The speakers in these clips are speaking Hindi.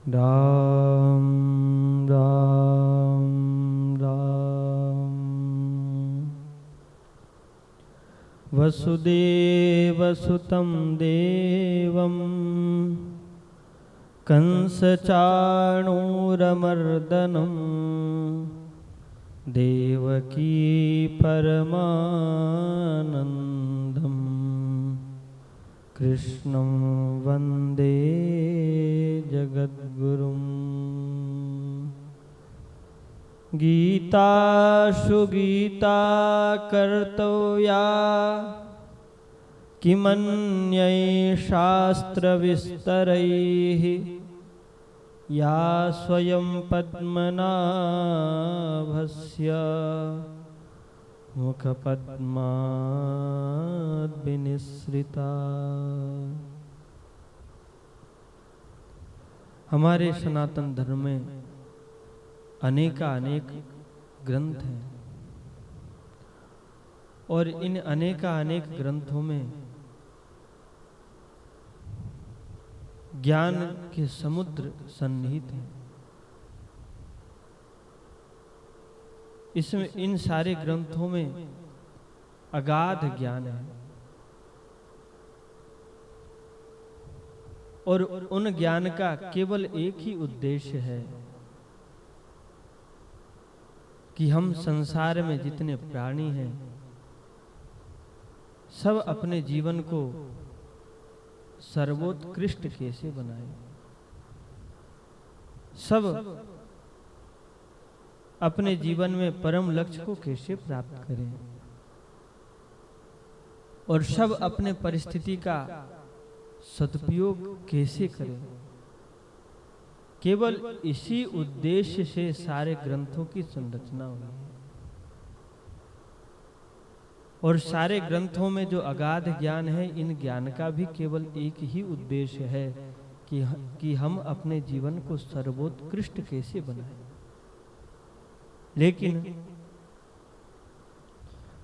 राम राम राम। वसुदेवसुतं देवं कंसचाणूरमर्दनं देवकी परमानन्दं कृष्णं वन्दे जगद्गुरुम्। गीताशु गीता कर्तव्या किमन्यै शास्त्रविस्तरैः या स्वयं पद्मनाभस्य मुखपद्माद् विनिसृता। हमारे सनातन धर्म में अनेक ग्रंथ हैं और इन अनेक ग्रंथों में ज्ञान के समुद्र सन्निहित हैं। इसमें इन सारे ग्रंथों में अगाध ज्ञान है और उन ज्ञान का केवल एक ही उद्देश्य है कि हम संसार में जितने प्राणी हैं सब अपने जीवन को सर्वोत्कृष्ट कैसे बनाए, सब अपने जीवन में परम लक्ष्य को कैसे प्राप्त करें और सब अपने परिस्थिति का सदुपयोग कैसे करें। केवल इसी उद्देश्य से सारे ग्रंथों की संरचना हुई है और सारे ग्रंथों में जो अगाध ज्ञान है, इन ज्ञान का भी केवल एक ही उद्देश्य है कि हम अपने जीवन को सर्वोत्कृष्ट कैसे बनाएं। लेकिन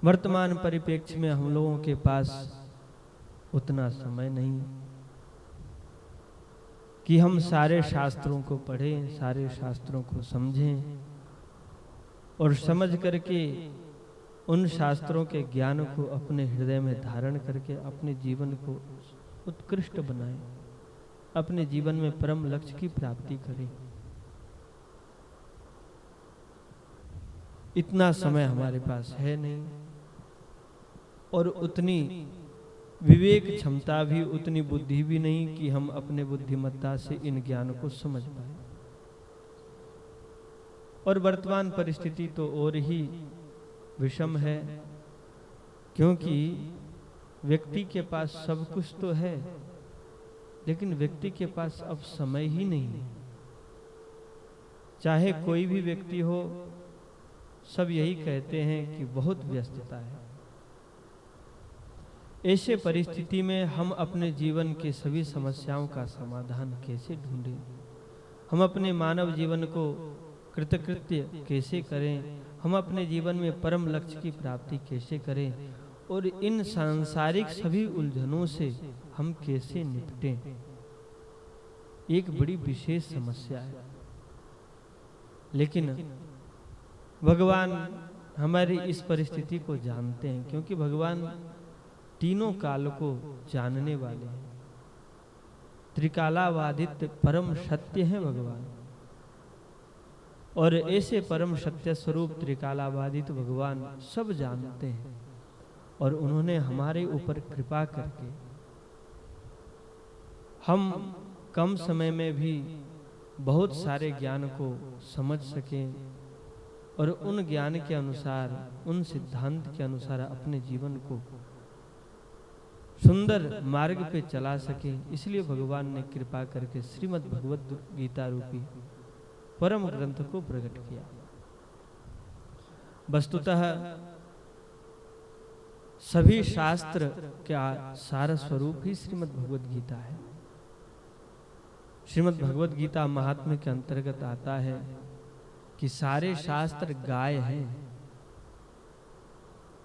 वर्तमान परिप्रेक्ष्य में हम लोगों के पास उतना समय नहीं कि हम सारे शास्त्रों को पढ़ें, सारे शास्त्रों को समझें और समझ करके उन शास्त्रों के ज्ञान को अपने हृदय में धारण करके अपने जीवन को उत्कृष्ट बनाएं, अपने जीवन में परम लक्ष्य की प्राप्ति करें। इतना समय हमारे पास है नहीं और उतनी विवेक क्षमता भी, उतनी बुद्धि भी नहीं कि हम अपने बुद्धिमत्ता से इन ज्ञान को समझ पाए। और वर्तमान परिस्थिति तो और ही विषम है, क्योंकि व्यक्ति के पास सब कुछ तो है लेकिन व्यक्ति के पास अब समय ही नहीं है। चाहे कोई भी व्यक्ति हो, सब यही कहते हैं कि बहुत व्यस्तता है। ऐसे परिस्थिति में हम अपने जीवन के सभी समस्याओं का समाधान कैसे ढूंढें, हम अपने मानव जीवन को कृतकृत्य कैसे करें, हम अपने जीवन में परम लक्ष्य की प्राप्ति कैसे करें और इन सांसारिक सभी उलझनों से हम कैसे निपटें, एक बड़ी विशेष समस्या है। लेकिन भगवान हमारी इस परिस्थिति को जानते हैं, क्योंकि भगवान तीनों काल को जानने वाले हैं। त्रिकालावादित परम सत्य है भगवान, और ऐसे परम सत्य स्वरूप त्रिकालावादित भगवान सब जानते हैं और उन्होंने हमारे ऊपर कृपा करके हम कम समय में भी बहुत सारे ज्ञान को समझ सकें और उन ज्ञान के अनुसार, उन सिद्धांत के अनुसार अपने जीवन को सुंदर मार्ग पे चला सके। इसलिए भगवान ने कृपा करके श्रीमद् भगवद गीता रूपी परम ग्रंथ को प्रकट किया। वस्तुतः सभी शास्त्र का सार स्वरूप ही श्रीमद् भगवद गीता है। श्रीमद् भगवद गीता महात्म्य के अंतर्गत आता है कि सारे शास्त्र गाय हैं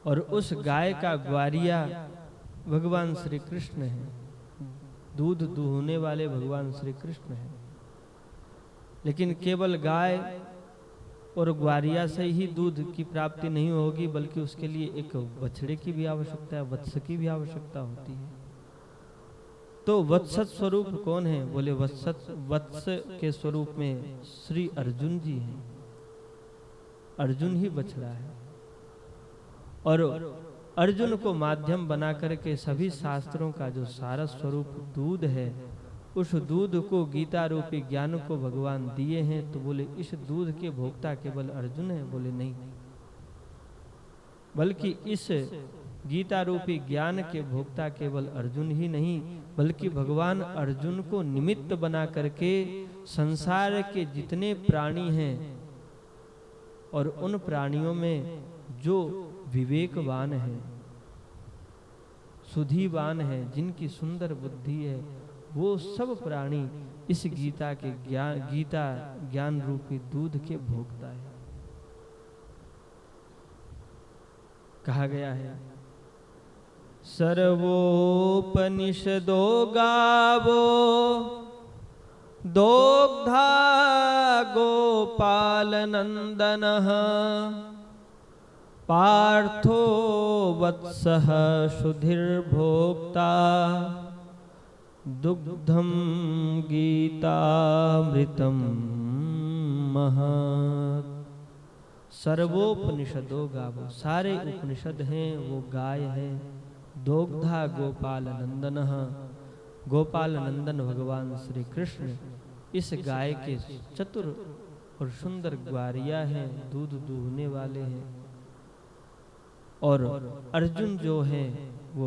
और उस गाय का ग्वारिया भगवान श्री कृष्ण है, दूध दुहने वाले भगवान श्री कृष्ण हैं। लेकिन केवल गाय और ग्वारिया से ही दूध की प्राप्ति नहीं होगी, बल्कि उसके लिए एक बछड़े की भी आवश्यकता है, वत्स की भी आवश्यकता होती है। तो वत्सत स्वरूप कौन है? बोले वत्स के स्वरूप में श्री अर्जुन जी हैं। अर्जुन ही बछड़ा है, और अर्जुन को माध्यम बना करके सभी शास्त्रों का जो सारा स्वरूप दूध है, उस दूध को गीता रूपी ज्ञान को भगवान दिए हैं। तो बोले इस दूध के भोक्ता केवल अर्जुन है? बोले नहीं, बल्कि इस गीता रूपी ज्ञान के भोक्ता केवल अर्जुन ही नहीं, बल्कि भगवान अर्जुन को निमित्त बना करके संसार के जितने प्राणी हैं और उन प्राणियों में जो विवेकवान है, सुधीवान है, जिनकी सुंदर बुद्धि है, वो सब प्राणी इस गीता ज्ञान रूपी दूध के भोक्ता है। कहा गया है सर्वोपनिषदो गावो दोग्धा गोपाल नंदनः पार्थो वत्सः सुधीर्भोक्ता दुग्धम गीतामृतम महत्। सर्वोपनिषदो गावो, सारे उपनिषद हैं वो गाय है। दोग्धा गोपाल नंदनः, गोपाल नंदन भगवान श्री कृष्ण इस गाय के चतुर और सुंदर ग्वारिया हैं, दूध दूहने वाले हैं। और अर्जुन जो है वो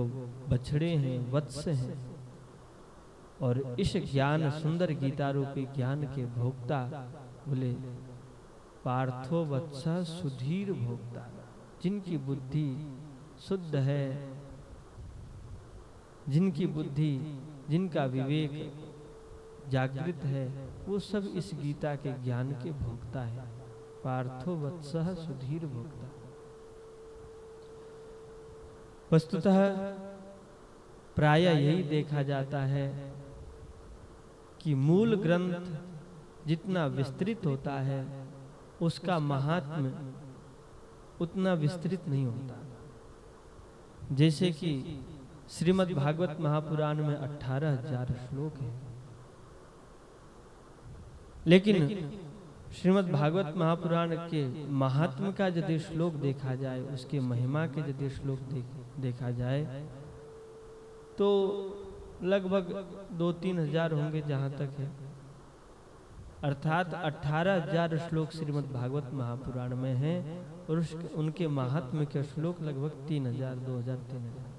बछड़े हैं, वत्स हैं, और इस ज्ञान सुंदर गीता रूपी ज्ञान के भोक्ता बोले पार्थो वत्स सुधीर भोक्ता, जिनकी बुद्धि शुद्ध है, जिनकी बुद्धि, जिनका विवेक जागृत है, वो सब इस गीता के ज्ञान के भोक्ता है। पार्थो वत्स सुधीर भोक्ता। वस्तुतः प्राय यही देखा जाता है कि मूल ग्रंथ जितना विस्तृत होता है, उसका महात्म्य उतना विस्तृत नहीं होता। जैसे कि श्रीमद् भागवत महापुराण में 18,000 श्लोक हैं, लेकिन श्रीमद् भागवत महापुराण के महात्म्य का यदि श्लोक देखा जाए, उसके महिमा के यदि श्लोक देखा जाए, तो लगभग 2-3 हजार होंगे जहाँ तक है। अर्थात 18,000 श्लोक श्रीमद् भागवत महापुराण में हैं, और उनके महात्म्य के श्लोक लगभग 3,000, 2,000, 3,000।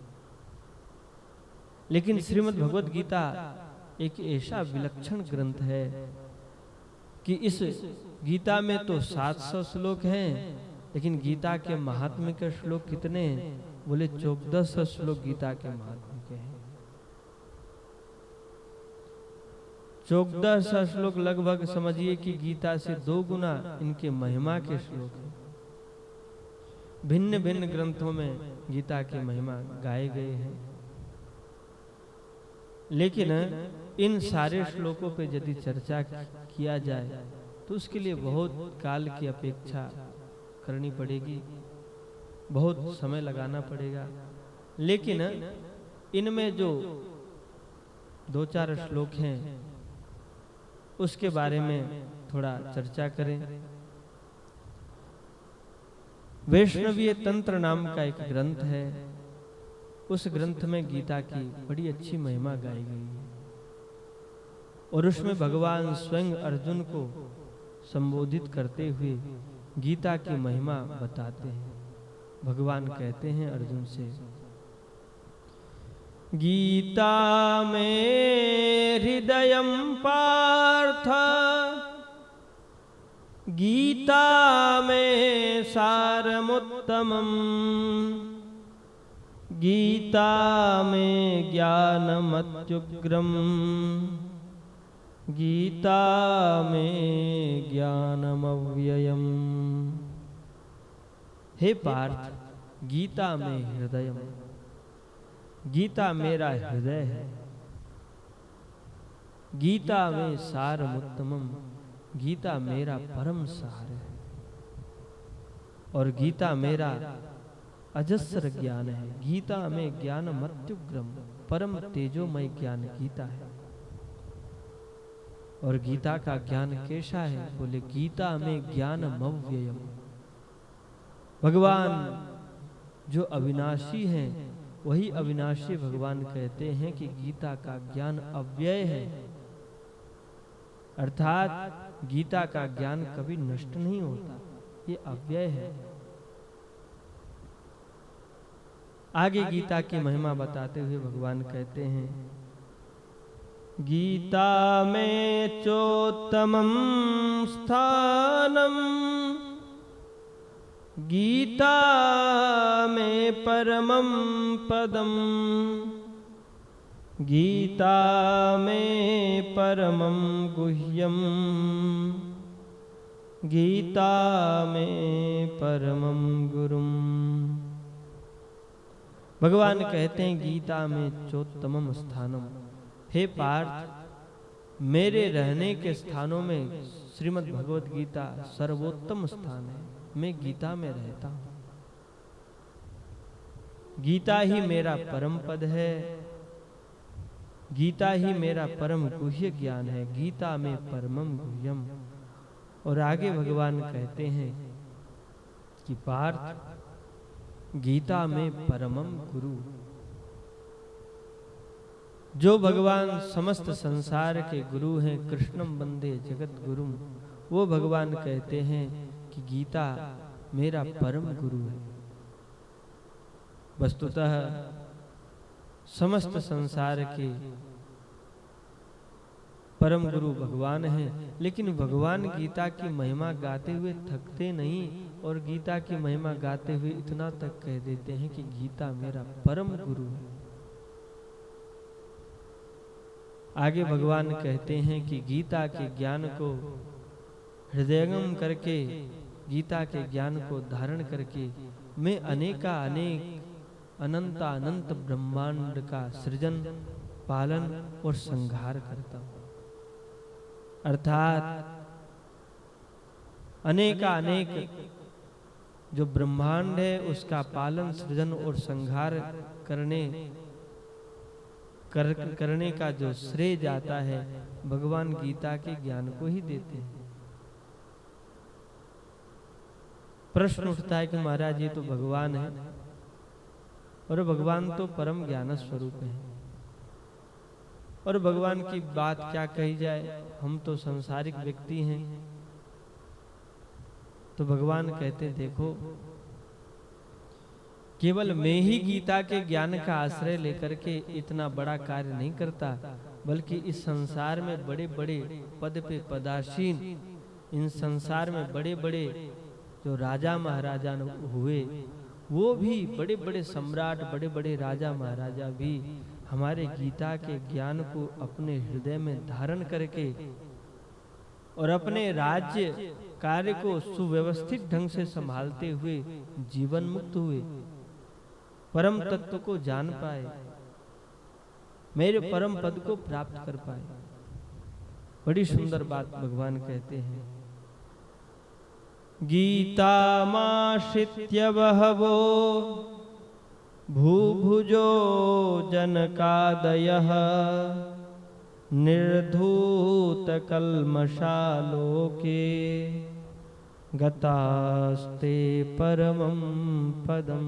लेकिन श्रीमद् भगवत गीता एक ऐसा विलक्षण ग्रंथ है कि इस गीता में तो 700 श्लोक हैं, लेकिन गीता के महात्म्य के श्लोक कितने हैं? बोले 1400 श्लोक गीता के महात्म्य के हैं। 1400 श्लोक लगभग समझिए कि गीता से 2 गुना इनके महिमा के श्लोक हैं। भिन्न भिन्न ग्रंथों में गीता की महिमा गाए गए हैं, लेकिन इन सारे श्लोकों पे यदि चर्चा किया जाए तो उसके लिए बहुत काल की अपेक्षा करनी पड़ेगी, बहुत समय लगाना पड़ेगा। लेकिन इनमें जो 2-4 श्लोक हैं उसके बारे में थोड़ा चर्चा करें। वैष्णवीय तंत्र नाम का एक ग्रंथ है, उस ग्रंथ में गीता की बड़ी अच्छी महिमा गाई गई है, और उसमें भगवान स्वयं अर्जुन को संबोधित करते हुए गीता की महिमा बताते हैं। भगवान कहते हैं अर्जुन से, गीता में हृदयं पार्थ, गीता में सारमुत्तमम्, गीता में ज्ञानमत्युग्रम्, गीता में ज्ञानमव्ययम्। हे पार्थ, गीता में हृदयम, गीता मेरा हृदय है, गीता में सारमुत्तमम, गीता मेरा परम सार है और गीता मेरा अजस्र ज्ञान है। गीता में ज्ञान मत्युग्रम परम तेजोमय ज्ञान गीता है। और गीता का ज्ञान कैसा है? बोले गीता में ज्ञान मव्ययम। भगवान जो अविनाशी हैं वही अविनाशी भगवान कहते हैं कि गीता का ज्ञान अव्यय है, अर्थात गीता का ज्ञान कभी नष्ट नहीं होता, ये अव्यय है। आगे गीता की महिमा बताते हुए भगवान कहते हैं गीता में चोत्तमं स्थानम, गीता में परमं पदम, गीता में परमं गुह्यम, गीता में परमं गुरुम। भगवान कहते हैं गीता में चोत्तमम स्थानम, हे पार्थ मेरे रहने के स्थानों में श्रीमद् भगवत गीता सर्वोत्तम स्थान है। मैं गीता में रहता हूं, गीता ही मेरा परम पद है, गीता ही मेरा परम गुह्य ज्ञान है, गीता में परमम गुह्यम। और आगे भगवान कहते हैं कि पार्थ गीता में परमम गुरु, जो भगवान समस्त संसार के गुरु हैं, कृष्णम वंदे जगत गुरुम, वो भगवान कहते हैं कि गीता मेरा परम गुरु है। वस्तुतः समस्त संसार के परम गुरु भगवान हैं, लेकिन भगवान गीता की महिमा गाते हुए थकते नहीं और गीता की महिमा गाते हुए इतना तक कह देते हैं कि गीता मेरा परम गुरु है। आगे भगवान कहते हैं कि गीता के ज्ञान को हृदयंगम करके, गीता के ज्ञान को धारण करके मैं अनेक अनंता अनंत ब्रह्मांड का सृजन, पालन और संहार करता हूं। अर्थात अनेक जो ब्रह्मांड है उसका पालन, सृजन और संहार करने का जो श्रेय जाता है भगवान गीता के ज्ञान को ही देते हैं। प्रश्न उठता है कि महाराज ये तो भगवान है और भगवान तो परम ज्ञान स्वरूप है और भगवान की बात क्या कही जाए, हम तो संसारिक व्यक्ति हैं। तो भगवान कहते देखो, केवल मैं ही गीता के ज्ञान का आश्रय लेकर के इतना बड़ा कार्य नहीं करता, बल्कि इस संसार में बड़े बड़े पद पे पदासीन, इन संसार में बड़े बड़े जो राजा महाराजा हुए, वो भी बड़े बड़े सम्राट, बड़े बड़े राजा महाराजा भी हमारे गीता के ज्ञान को अपने हृदय में धारण करके और अपने राज्य कार्य को सुव्यवस्थित ढंग से संभालते हुए जीवन मुक्त हुए, परम तत्व को जान पाए, मेरे परम पद को प्राप्त कर पाए। बड़ी सुंदर बात भगवान कहते हैं, गीतामाश्रित्य बहवो भूभुजो जनकादयः निर्धूत कल्मषालोके गतास्ते परमं पदम।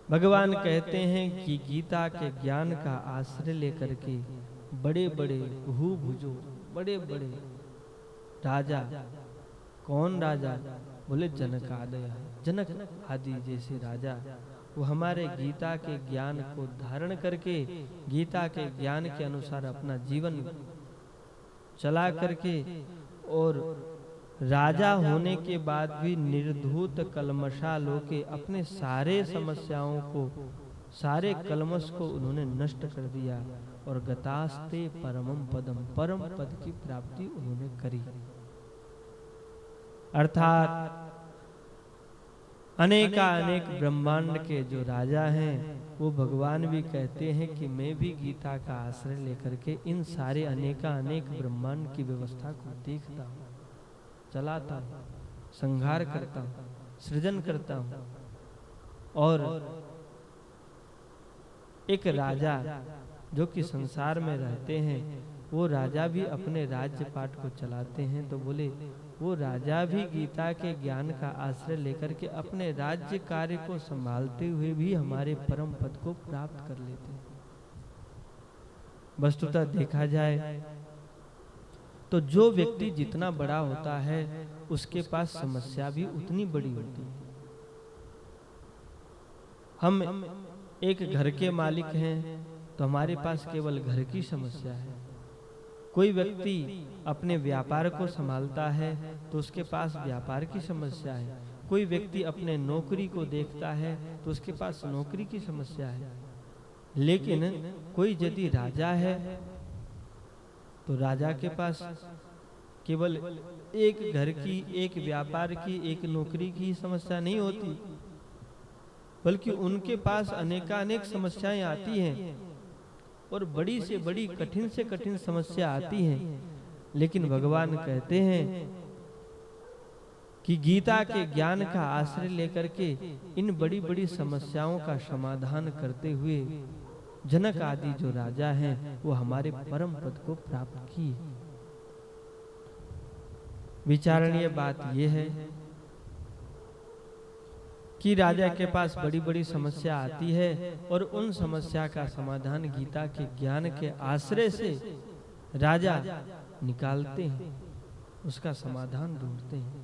भगवान कहते हैं कि गीता के ज्ञान का आश्रय लेकर के बड़े बड़े भूभुजो, बड़े बड़े राजा, कौन राजा? बोले जनकादय, जनक आदि जैसे राजा, वो हमारे गीता के ज्ञान को धारण करके गीता के ज्ञान के अनुसार अपना जीवन चला करके और राजा होने के बाद भी निर्धूत कलमशा लोके अपने सारे समस्याओं को, सारे कलमश को उन्होंने नष्ट कर दिया और गतास्ते परमम पदम, परम पद की प्राप्ति उन्होंने करी। अर्थात अनेक ब्रह्मांड के जो राजा हैं वो भगवान भी कहते हैं कि मैं भी गीता का आश्रय लेकर के इन सारे अनेक ब्रह्मांड की व्यवस्था को देखता हूँ, चलाता हूँ, संहार करता हूँ, सृजन करता हूँ। और एक राजा जो कि संसार में रहते हैं वो राजा भी अपने राज्य पाठ को चलाते हैं, तो बोले वो राजा भी गीता के ज्ञान का आश्रय लेकर के अपने राज्य कार्य को संभालते हुए भी हमारे परम पद को प्राप्त कर लेते हैं। वस्तुतः देखा जाए तो जो व्यक्ति जितना बड़ा होता है उसके पास समस्या भी उतनी बड़ी होती है। हम एक घर के मालिक हैं तो हमारे पास केवल घर की समस्या है। कोई व्यक्ति अपने व्यापार को संभालता है तो उसके पास व्यापार की समस्या है। कोई व्यक्ति अपने नौकरी को देखता है तो उसके पास नौकरी की समस्या है। लेकिन कोई यदि राजा है तो राजा के पास केवल एक घर की, एक व्यापार की, एक नौकरी की समस्या नहीं होती, बल्कि उनके पास अनेक समस्याएं आती हैं और बड़ी से बड़ी, कठिन से कठिन समस्या आती हैं। लेकिन भगवान कहते हैं कि गीता के ज्ञान का आश्रय लेकर के इन बड़ी बड़ी समस्याओं का समाधान करते हुए जनक आदि जो राजा हैं वो हमारे परम पद को प्राप्त किए। विचारणीय बात यह है कि राजा के पास बड़ी बड़ी समस्या आती है और उन समस्या का समाधान गीता के ज्ञान के आश्रय से राजा निकालते हैं, उसका समाधान ढूंढते हैं।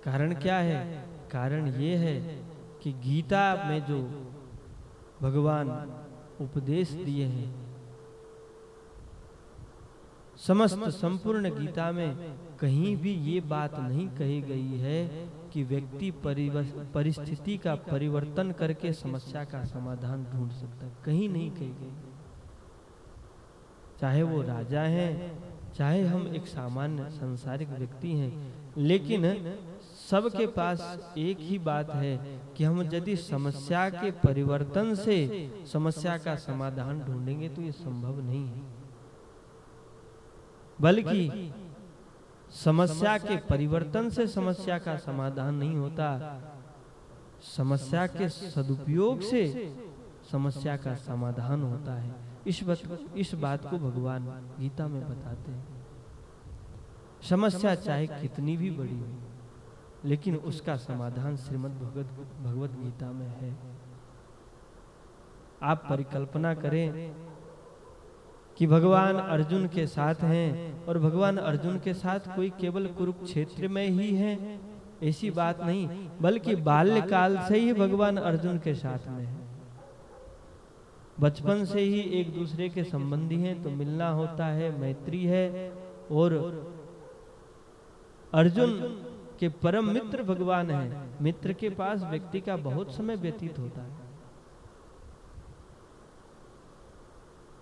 कारण क्या है? कारण ये है कि गीता में जो भगवान उपदेश दिए हैं, समस्त संपूर्ण गीता में कहीं भी ये बात नहीं कही गई है कि व्यक्ति परिस्थिति का परिवर्तन करके समस्या का समाधान ढूंढ सकता है। कहीं नहीं कही गई। चाहे वो राजा हैं, चाहे हम एक सामान्य सांसारिक व्यक्ति हैं, लेकिन सबके पास एक ही बात है कि हम यदि समस्या के परिवर्तन से समस्या का समाधान ढूंढेंगे तो ये संभव नहीं है, बल्कि समस्या के परिवर्तन से समस्या का समाधान नहीं होता, समस्या के सदुपयोग से समस्या का समाधान होता है। इस बात को भगवान गीता में बताते हैं। समस्या चाहे कितनी भी बड़ी हो, लेकिन उसका समाधान श्रीमद् भगवत गीता में है। आप परिकल्पना करें कि भगवान अर्जुन के साथ हैं और भगवान अर्जुन के साथ कोई केवल कुरुक्षेत्र में ही है, ऐसी बात नहीं, बल्कि बाल्यकाल से ही भगवान अर्जुन के साथ में है। बचपन से ही एक दूसरे के संबंधी हैं, तो मिलना होता है, मैत्री है। और अर्जुन के परम मित्र भगवान हैं। मित्र के पास व्यक्ति का बहुत समय व्यतीत होता है,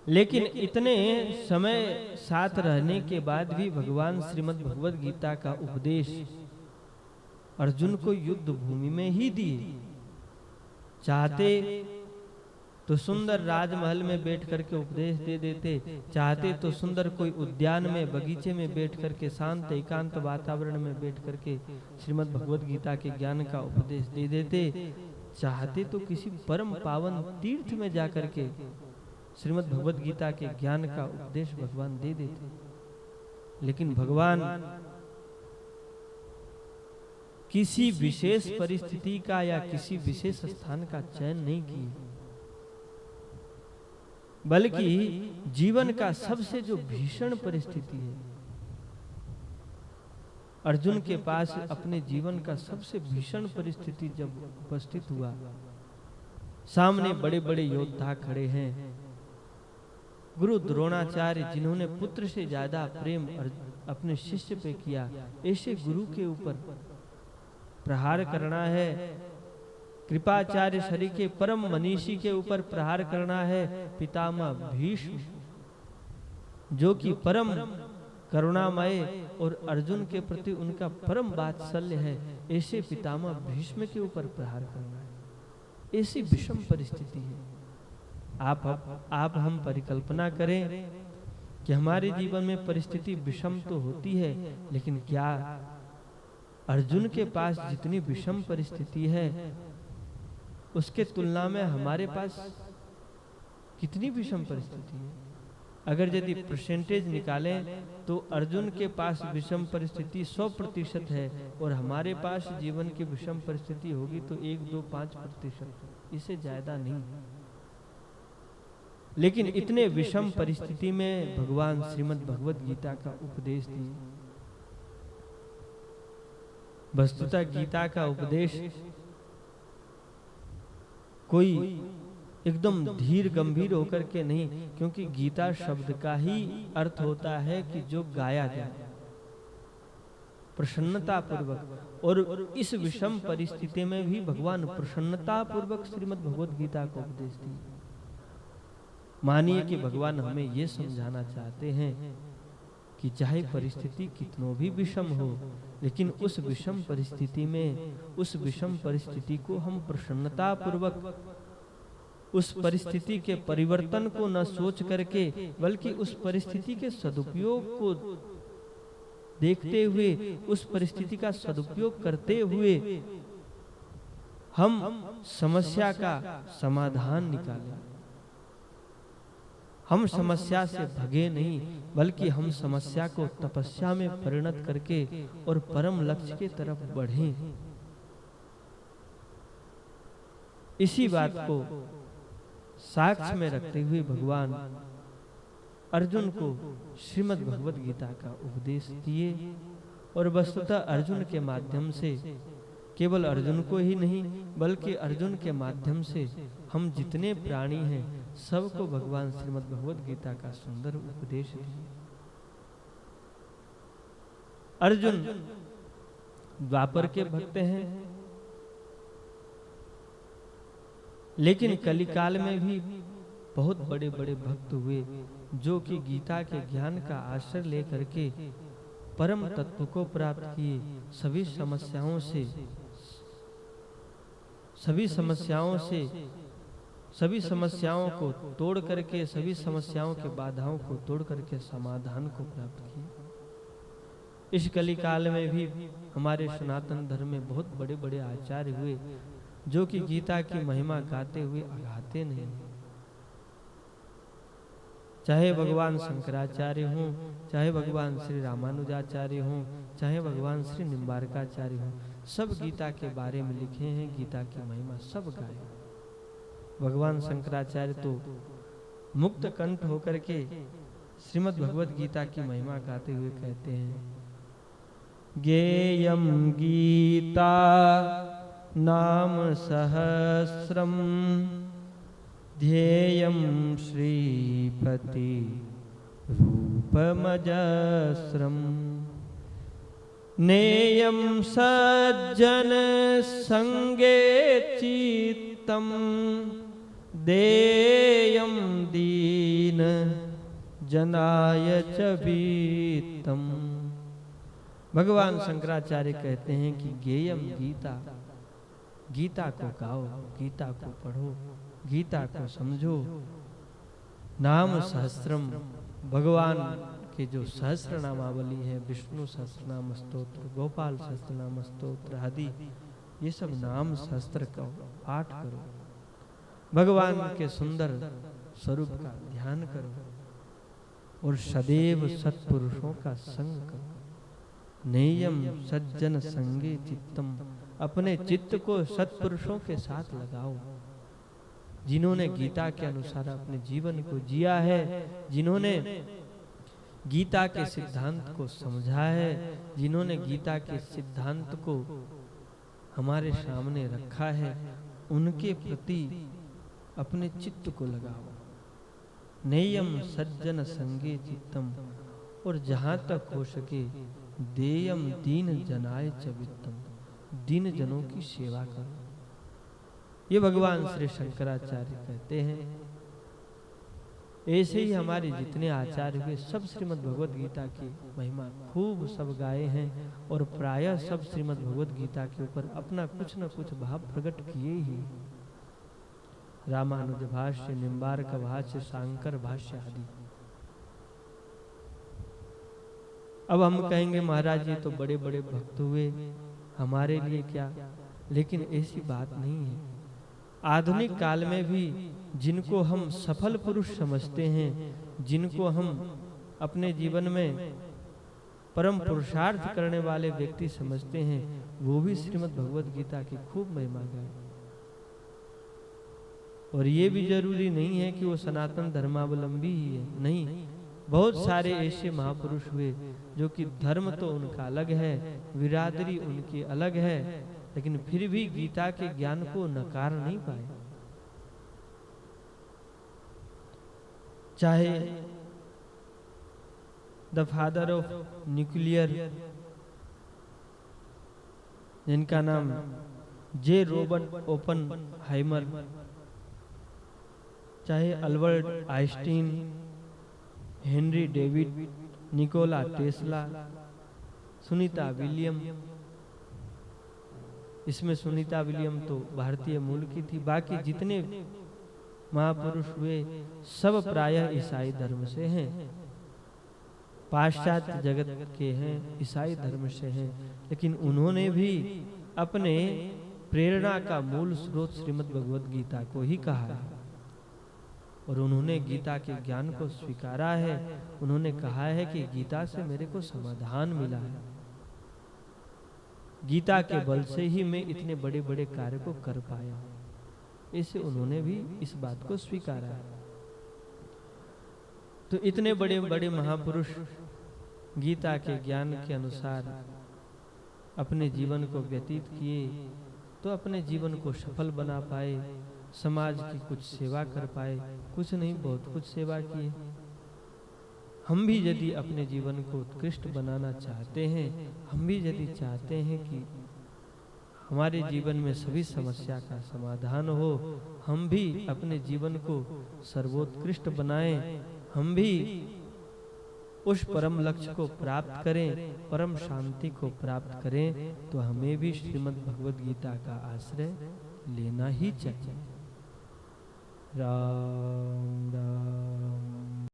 लेकिन इतने समय साथ रहने के बाद भी भगवान श्रीमद् भगवद गीता का उपदेश अर्जुन को युद्ध भूमि में ही दिए। चाहते तो सुंदर राजमहल में बैठ करके उपदेश दे देते, चाहते तो सुंदर कोई उद्यान में, बगीचे में बैठ करके, शांत एकांत वातावरण में बैठ करके श्रीमद् भगवद गीता के ज्ञान का उपदेश दे देते, चाहते तो किसी परम पावन तीर्थ में जाकर के श्रीमद् भगवद गीता के ज्ञान का उपदेश भगवान दे देते। लेकिन भगवान किसी विशेष परिस्थिति का या किसी विशेष स्थान का चयन नहीं किए, बल्कि जीवन का सबसे जो भीषण परिस्थिति है, अर्जुन के पास अपने जीवन का सबसे भीषण परिस्थिति जब उपस्थित हुआ, सामने बड़े बड़े योद्धा खड़े हैं, गुरु द्रोणाचार्य जिन्होंने पुत्र से ज्यादा प्रेम अपने शिष्य पे किया, ऐसे गुरु के ऊपर प्रहार करना है। कृपाचार्य शरी के परम मनीषी के ऊपर प्रहार करना है। पितामह भीष्म जो कि परम करुणामय और अर्जुन के प्रति उनका परम वात्सल्य है, ऐसे पितामह भीष्म के ऊपर प्रहार करना है। ऐसी विषम परिस्थिति है। आप हम परिकल्पना करें कि हमारे जीवन में परिस्थिति विषम तो होती है, लेकिन क्या अर्जुन के पास जितनी विषम परिस्थिति है उसके तुलना में हमारे पास कितनी विषम परिस्थिति है? अगर यदि परसेंटेज निकालें तो अर्जुन के पास विषम परिस्थिति 100% है और हमारे पास जीवन की विषम परिस्थिति होगी तो 1, 2, 5%, इससे ज्यादा नहीं। लेकिन इतने विषम परिस्थिति में भगवान श्रीमद् भगवत गीता का उपदेश दिए। वस्तुतः गीता का उपदेश कोई एकदम धीर गंभीर होकर के नहीं, क्योंकि गीता शब्द का ही अर्थ होता है कि जो गाया जाए प्रसन्नता पूर्वक। और इस विषम परिस्थिति में भी भगवान प्रसन्नता पूर्वक श्रीमद् भगवत गीता को उपदेश दिए। मानिए कि भगवान हमें ये समझाना चाहते हैं कि चाहे परिस्थिति कितनों भी विषम हो, लेकिन उस विषम परिस्थिति में उस विषम परिस्थिति को हम प्रसन्नता पूर्वक उस परिस्थिति के परिवर्तन को न सोच करके, बल्कि उस परिस्थिति के सदुपयोग को देखते हुए, उस परिस्थिति का सदुपयोग करते हुए हम समस्या का समाधान निकालें। हम समस्या से भगे नहीं, बल्कि हम समस्या को तपस्या में परिणत करके और परम लक्ष्य की तरफ बढ़ें। इसी बात को साक्ष्य में रखते हुए भगवान अर्जुन को श्रीमद् भगवत गीता का उपदेश दिए। और वस्तुतः अर्जुन के माध्यम से, केवल अर्जुन को ही नहीं बल्कि अर्जुन के माध्यम से हम जितने प्राणी हैं सबको भगवान श्रीमद् भगवत गीता का सुंदर उपदेश दिए। अर्जुन द्वापर के भक्त हैं, लेकिन कलिकाल में भी बहुत बड़े बड़े भक्त हुए जो कि गीता के ज्ञान का आश्रय लेकर के परम तत्व को प्राप्त किए। सभी समस्याओं को तोड़ करके, सभी समस्याओं के बाधाओं को तोड़ करके समाधान को प्राप्त किए। इस कलिकाल में भी हमारे सनातन धर्म में बहुत बड़े बड़े आचार्य हुए जो कि गीता की महिमा गाते हुए अगाते नहीं। चाहे भगवान शंकराचार्य हों, चाहे भगवान श्री रामानुजाचार्य हों, चाहे भगवान श्री निम्बारकाचार्य हों, सब गीता के बारे में लिखे हैं, गीता की महिमा सब गाए। भगवान शंकराचार्य तो मुक्त कंठ होकर के श्रीमद् भगवत गीता की महिमा गाते हुए कहते हैं, गेयम गीता नाम सहस्रम ध्येयम श्रीपति रूपमजस्रम नेयम सज्जन संगे चित्तम देयम दीन जनाय च भीतम। भगवान शंकराचार्य कहते हैं कि गेयम गीता, गीता को गाओ, गीता को पढ़ो, गीता को समझो। नाम सहस्त्रम, भगवान के जो सहस्त्र नामावली है, विष्णु सहस्त्रनाम स्तोत्र, गोपाल सहस्त्रनाम स्तोत्र आदि, ये सब नाम सहस्त्र का पाठ करो। भगवान के सुंदर स्वरूप का ध्यान करो और सदैव सत्पुरुषों का संग करो। नेयम सज्जन संगे चित्तम, अपने चित्त को सत्पुरुषों के साथ लगाओ, जिन्होंने गीता के अनुसार अपने जीवन को जिया है, जिन्होंने गीता के सिद्धांत को समझा है, जिन्होंने गीता के सिद्धांत को हमारे सामने रखा है, उनके प्रति अपने चित्त को लगाओ। नेयम सज्जन संगे चित्तम, और जहां तक हो सके देयम दीन जनाय च वित्तम, दीन जनों की सेवा करो। ये भगवान श्री शंकराचार्य कहते हैं। ऐसे ही हमारे जितने आचार्य हुए सब श्रीमद् भगवत गीता की महिमा खूब सब गाए हैं और प्रायः सब श्रीमद् भगवत गीता के ऊपर अपना कुछ न कुछ भाव प्रकट किए ही। रामानुज भाष्य, निम्बार्क भाष्य, शांकर भाष्य आदि। अब हम कहेंगे महाराज ये तो बड़े बड़े भक्त हुए, हमारे लिए क्या, लेकिन ऐसी बात नहीं है। आधुनिक काल में भी जिनको हम सफल पुरुष समझते हैं, जिनको हम अपने जीवन में परम पुरुषार्थ करने वाले व्यक्ति समझते हैं, वो भी श्रीमद् भगवत गीता की खूब महिमा गाए। और ये भी जरूरी नहीं है कि वो सनातन धर्मावलंबी ही है, नहीं, बहुत सारे ऐसे महापुरुष हुए जो कि धर्म तो उनका अलग है, विरादरी उनकी अलग है, लेकिन फिर भी गीता के ज्ञान को नकार नहीं पाए। चाहे द फादर ऑफ न्यूक्लियर जिनका नाम जे रॉबर्ट ओपनहाइमर, चाहे Albert Einstein, Henry David, Nikola Tesla, Sunita William, इसमें सुनीता विलियम तो भारतीय मूल की थी, बाकी जितने महापुरुष हुए सब प्रायः ईसाई धर्म से हैं, पाश्चात्य जगत के हैं, ईसाई धर्म से हैं, लेकिन उन्होंने भी अपने प्रेरणा का मूल स्रोत श्रीमद् भगवत गीता को ही कहा है और उन्होंने गीता के ज्ञान को स्वीकारा है। उन्होंने कहा है कि गीता से मेरे को समाधान मिला है, गीता के बल से ही मैं इतने बड़े बड़े कार्य को कर पाया हूं। इसे उन्होंने भी इस बात को स्वीकारा है। तो इतने बड़े बड़े महापुरुष गीता के ज्ञान के अनुसार अपने जीवन को व्यतीत किए तो अपने जीवन को सफल बना पाए, समाज की कुछ सेवा कर पाए, कुछ नहीं बहुत कुछ सेवा किए। हम भी यदि अपने जीवन को उत्कृष्ट बनाना चाहते हैं, हम भी यदि चाहते हैं कि हमारे जीवन में सभी समस्या का समाधान हो, हम भी अपने जीवन को सर्वोत्कृष्ट बनाएं, हम भी उस परम लक्ष्य को प्राप्त करें, परम शांति को प्राप्त करें, तो हमें भी श्रीमद् भगवद गीता का आश्रय लेना ही चाहिए। राम राम।